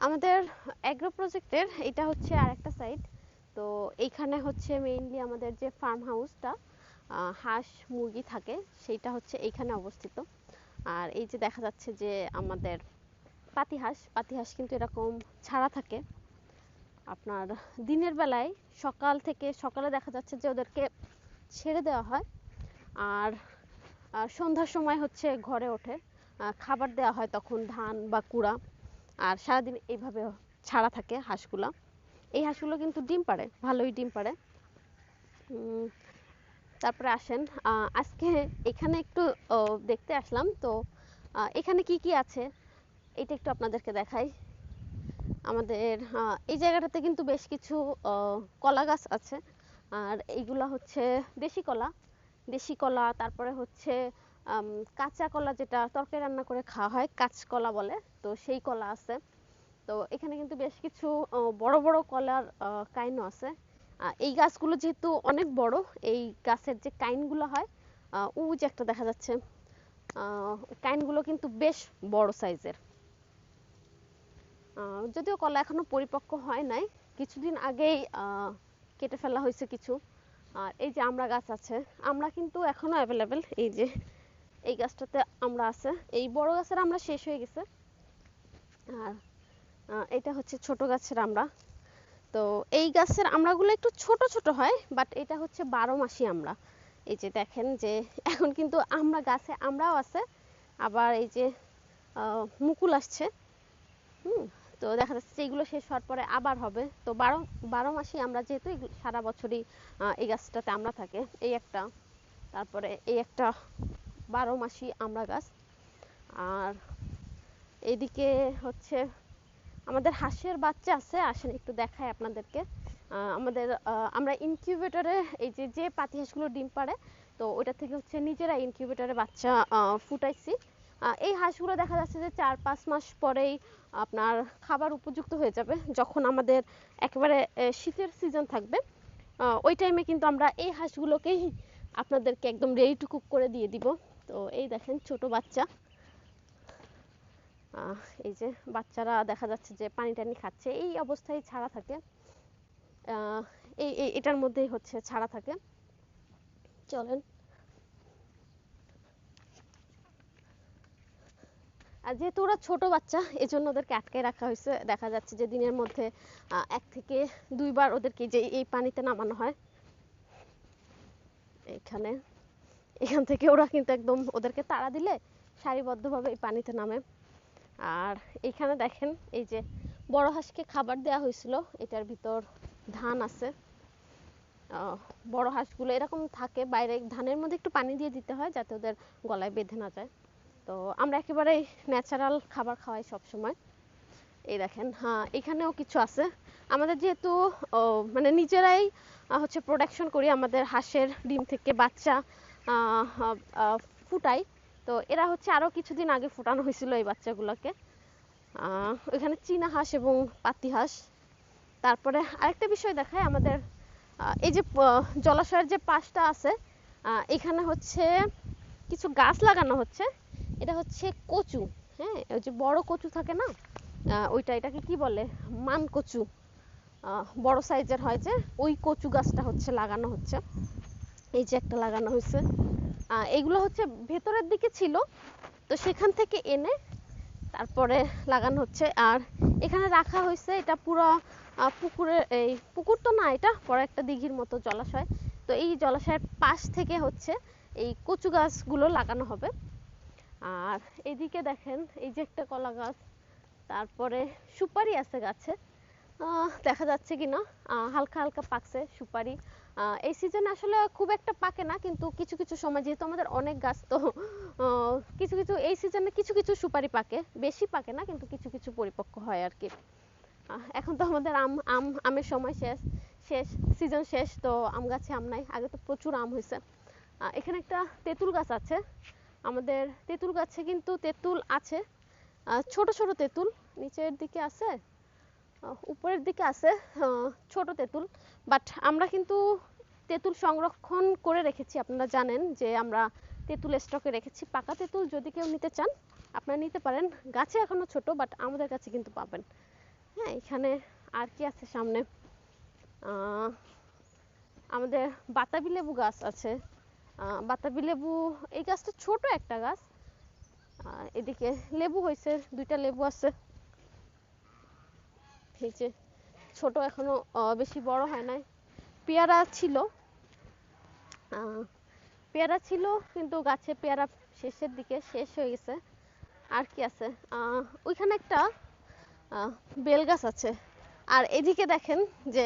আমাদের অ্যাগ্রো প্রজেক্টের এটা হচ্ছে আরেকটা সাইট। তো এইখানে হচ্ছে মেইনলি আমাদের যে ফার্ম হাউসটা হাঁস মুরগি থাকে সেইটা হচ্ছে এইখানে অবস্থিত। আর এই যে দেখা যাচ্ছে যে আমাদের পাতিহাঁস কিন্তু এরকম ছাড়া থাকে আপনার দিনের বেলায়। সকালে দেখা যাচ্ছে যে ওদেরকে ছেড়ে দেওয়া হয়। আর সন্ধ্যার সময় হচ্ছে ঘরে ওঠে, খাবার দেওয়া হয় তখন ধান বা কুড়া। আর সারাদিন এইভাবে ছাড়া থাকে হাঁসগুলা। এই হাঁসগুলো কিন্তু ডিম পাড়ে, ভালোই ডিম পাড়ে। তারপরে আসেন, আজকে এখানে একটু দেখতে আসলাম। তো এখানে কি কি আছে এটা একটু আপনাদেরকে দেখাই। আমাদের এই জায়গাটাতে কিন্তু বেশ কিছু কলা গাছ আছে। আর এইগুলা হচ্ছে দেশি কলা। তারপরে হচ্ছে কাঁচা কলা, যেটা তরকারি রান্না করে খাওয়া হয়, কাঁচকলা বলে, তো সেই কলা আছে। তো এখানে কিন্তু বেশ কিছু বড় বড় কলার কাইনও আছে। এই গাছগুলো যেহেতু অনেক বড়, এই গাছের যে কাইনগুলো হয় ওই যে একটা দেখা যাচ্ছে, কাইনগুলো কিন্তু বেশ বড় সাইজের। যদিও কলা এখনো পরিপক্ক হয় নাই, কিছুদিন আগেই কেটে ফেলা হয়েছে কিছু। আর এই যে আমড়া গাছ আছে, আমড়া কিন্তু এখনো অ্যাভেলেবেল। এই যে এই গাছটাতে আমড়া আছে, এই বড় গাছের আমড়া শেষ হয়ে গেছে। আর এটা হচ্ছে ছোট গাছের আমড়া। তো এই গাছের আমড়াগুলো একটু ছোট ছোট হয়, বাট এটা হচ্ছে 12 মাসি আমড়া। এই যে দেখেন যে এখন কিন্তু আমড়া গাছে আমড়াও আছে, আবার এই যে মুকুল আসছে। তো দেখা যাচ্ছে এইগুলো শেষ হওয়ার পরে আবার হবে। তো 12 মাসি আমরা যেহেতু সারা বছরই এই গাছটাতে আমড়া থাকে। এই একটা, তারপরে এই একটা 12 মাসি আমড়া গাছ। আর এইদিকে হচ্ছে আমাদের হাঁসের বাচ্চা আছে, আসেন একটু দেখাই আপনাদেরকে। আমাদের আমরা ইনকিউবেটরে এই যে পাতি হাঁসগুলো ডিম পাড়ে, তো ওইটা থেকে হচ্ছে নিজেরা ইনকিউবেটরে বাচ্চা ফুটাইছি। এই হাঁসগুলো দেখা যাচ্ছে যে 4-5 মাস পরেই আপনার খাবার উপযুক্ত হয়ে যাবে। যখন আমাদের একেবারে শীতের সিজন থাকবে, ওই টাইমে কিন্তু আমরা এই হাঁসগুলোকেই আপনাদেরকে একদম রেডি টু কুক করে দিয়ে দিব। তো এই দেখেন ছোট বাচ্চা, এই যে বাচ্চারা দেখা যাচ্ছে যে পানি টানি খাচ্ছে, এই অবস্থায় ছাড়া থাকে। এটার মধ্যেই হচ্ছে ছাড়া থাকে। চলেন। আর যেহেতু ওরা ছোট বাচ্চা, এজন্য ওদেরকে আটকায় রাখা হয়েছে। দেখা যাচ্ছে যে দিনের মধ্যে 1 থেকে 2 বার ওদেরকে যে এই পানিতে নামানো হয়। এখান থেকে ওরা কিন্তু একদম, ওদেরকে তাড়া দিলে সারিবদ্ধভাবে এই পানিতে নামে। আর এখানে দেখেন এই যে বড় হাঁসকে খাবার দেওয়া হয়েছিল, এটার ভিতর ধান আছে। বড় হাঁসগুলো এরকম থাকে, বাইরে ধানের মধ্যে একটু পানি দিয়ে দিতে হয় যাতে ওদের গলায় বেঁধে না যায়। তো আমরা একেবারেই ন্যাচারাল খাবার খাওয়াই সব সময়। এই দেখেন, হ্যাঁ এখানেও কিছু আছে। আমাদের যেহেতু মানে নিজেরাই হচ্ছে প্রোডাকশন করি, আমাদের হাঁসের ডিম থেকে বাচ্চা ফুটাই। তো এরা হচ্ছে আরও কিছুদিন আগে ফুটানো হয়েছিল এই বাচ্চাগুলোকে। ওইখানে চীনা হাঁস এবং পাতি হাঁস। তারপরে আরেকটা বিষয় দেখায়, আমাদের এই যে জলাশয়ের যে পাশটা আছে, এখানে হচ্ছে কিছু গাছ লাগানো হচ্ছে। এটা হচ্ছে কচু। হ্যাঁ, ওই যে বড় কচু থাকে না, এটাকে কি বলে, মান কচু। বড় সাইজের হয় যে, ওই কচু গাছটা হচ্ছে লাগানো হচ্ছে। এই যে একটা লাগানো হয়েছে। এগুলো হচ্ছে ভেতরের দিকে ছিল, তো সেখান থেকে এনে তারপরে লাগানো হচ্ছে। আর এখানে রাখা হয়েছে, এটা পুরো পুকুরের, এই পুকুর তো না, এটা বড় একটা দিঘির মতো জলাশয়। তো এই জলাশয়ের পাশ থেকে হচ্ছে এই কচু গাছগুলো লাগানো হবে। আর এদিকে দেখেন এই যে একটা কলা গাছ, তারপরে সুপারি আছে গাছে। দেখা যাচ্ছে কিনা হালকা হালকা পাকছে সুপারি। এই সিজনে আসলে খুব একটা পাকে না, কিন্তু কিছু কিছু সময় যেহেতু আমাদের অনেক গাছ, তো কিছু কিছু এই সিজনে কিছু কিছু সুপারি পাকে, বেশি পাকে না, কিন্তু কিছু কিছু পরিপক্ক হয় আর কি। এখন তো আমাদের আমের সময় শেষ শেষ সিজন শেষ, তো আম গাছে আম নাই, আগে তো প্রচুর আম হয়েছে। এখানে একটা তেঁতুল গাছ আছে। আমাদের তেঁতুল গাছে কিন্তু তেঁতুল আছে, ছোট ছোট তেঁতুল নিচের দিকে আছে, উপরের দিকে আছে ছোট তেঁতুল। বাট আমরা কিন্তু তেঁতুল সংরক্ষণ করে রেখেছি, আপনারা জানেন যে আমরা তেঁতুল স্টকে রেখেছি। পাকা তেঁতুল যদি কেউ নিতে চান আপনারা নিতে পারেন, গাছে এখনো ছোট, বাট আমাদের কাছে কিন্তু পাবেন। হ্যাঁ, এখানে আর কি আছে সামনে, আহ, আমাদের বাতাবি লেবু গাছ আছে। বাতাবি লেবু, এই গাছটা ছোট একটা গাছ। এদিকে লেবু হয়েছে, 2টা লেবু আছে। এই যে ছোট, এখনো বেশি বড় হয় নাই। পেয়ারা ছিল, পেয়ারা ছিল কিন্তু গাছে পেয়ারা শেষের দিকে শেষ হয়ে গেছে। আর কি আছে, ওইখানে একটা বেল গাছ আছে। আর এদিকে দেখেন যে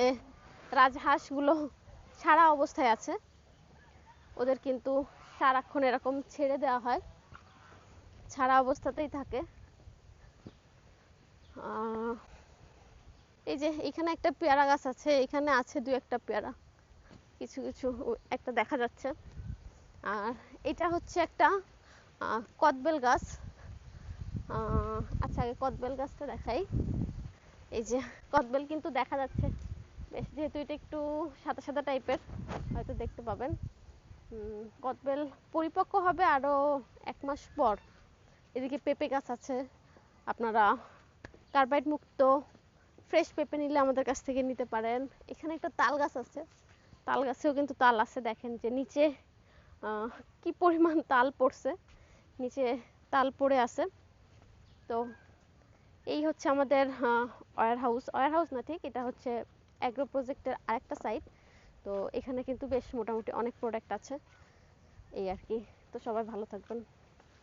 রাজহাঁসগুলো ছাড়া অবস্থায় আছে। ওদের কিন্তু সারাক্ষণ এরকম ছেড়ে দেওয়া হয়, ছাড়া অবস্থাতেই থাকে। এই যে এখানে একটা পেয়ারা গাছ আছে, এখানে আছে 2-1টা পেয়ারা, কিছু কিছু একটা দেখা যাচ্ছে। আর এটা হচ্ছে একটা কদবেল গাছ। আচ্ছা, আগে কদবেল গাছটা দেখাই। এই যে কদবেল কিন্তু দেখা যাচ্ছে বেশ, যেহেতু এটা একটু সাদা সাদা টাইপের, হয়তো দেখতে পাবেন। কদবেল পরিপক্ক হবে আরো 1 মাস পর। এদিকে পেঁপে গাছ আছে, আপনারা কার্বাইড মুক্ত ফ্রেশ পেঁপে নিলে আমাদের কাছ থেকে নিতে পারেন। এখানে একটা তাল গাছ আছে, তাল গাছেও কিন্তু তাল আছে, দেখেন যে নিচে কি পরিমাণ তাল পড়ছে, নিচে তাল পড়ে আছে। তো এই হচ্ছে আমাদের ওয়্যার হাউস, ওয়্যার হাউস না ঠিক, এটা হচ্ছে অ্যাগ্রো প্রজেক্টের আরেকটা সাইট। তো এখানে কিন্তু বেশ মোটামুটি অনেক প্রোডাক্ট আছে, এই আর কি। তো সবাই ভালো থাকবেন।